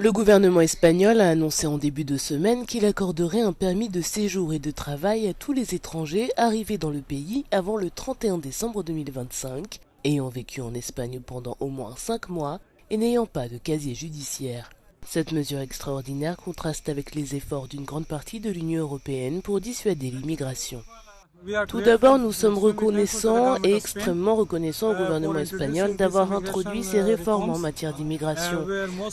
Le gouvernement espagnol a annoncé en début de semaine qu'il accorderait un permis de séjour et de travail à tous les étrangers arrivés dans le pays avant le 31 décembre 2025, ayant vécu en Espagne pendant au moins 5 mois et n'ayant pas de casier judiciaire. Cette mesure extraordinaire contraste avec les efforts d'une grande partie de l'Union européenne pour dissuader l'immigration. Tout d'abord, nous sommes reconnaissants et extrêmement reconnaissants au gouvernement espagnol d'avoir introduit ces réformes en matière d'immigration.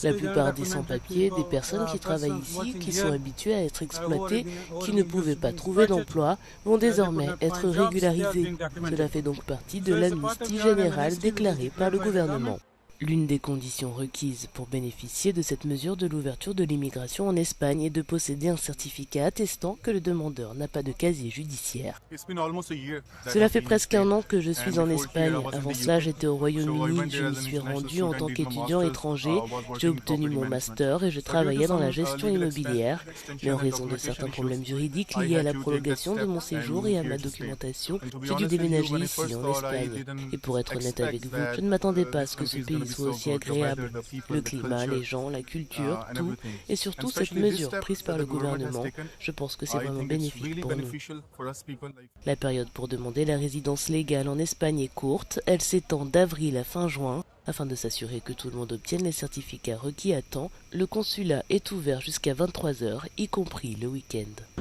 La plupart des sans-papiers, des personnes qui travaillent ici, qui sont habituées à être exploitées, qui ne pouvaient pas trouver d'emploi, vont désormais être régularisés. Cela fait donc partie de l'amnistie générale déclarée par le gouvernement. L'une des conditions requises pour bénéficier de cette mesure de l'ouverture de l'immigration en Espagne est de posséder un certificat attestant que le demandeur n'a pas de casier judiciaire. Cela fait presque un an que je suis en Espagne. Avant cela, j'étais au Royaume-Uni. Je m'y suis rendu en tant qu'étudiant étranger. J'ai obtenu mon master et je travaillais dans la gestion immobilière. Mais en raison de certains problèmes juridiques liés à la prolongation de mon séjour et à ma documentation, j'ai dû déménager ici en Espagne. Et pour être honnête avec vous, je ne m'attendais pas à ce que ce pays soit aussi agréable. Le climat, les gens, la culture, tout, et surtout cette mesure prise par le gouvernement, je pense que c'est vraiment bénéfique pour nous. La période pour demander la résidence légale en Espagne est courte, elle s'étend d'avril à fin juin. Afin de s'assurer que tout le monde obtienne les certificats requis à temps, le consulat est ouvert jusqu'à 23 h, y compris le week-end.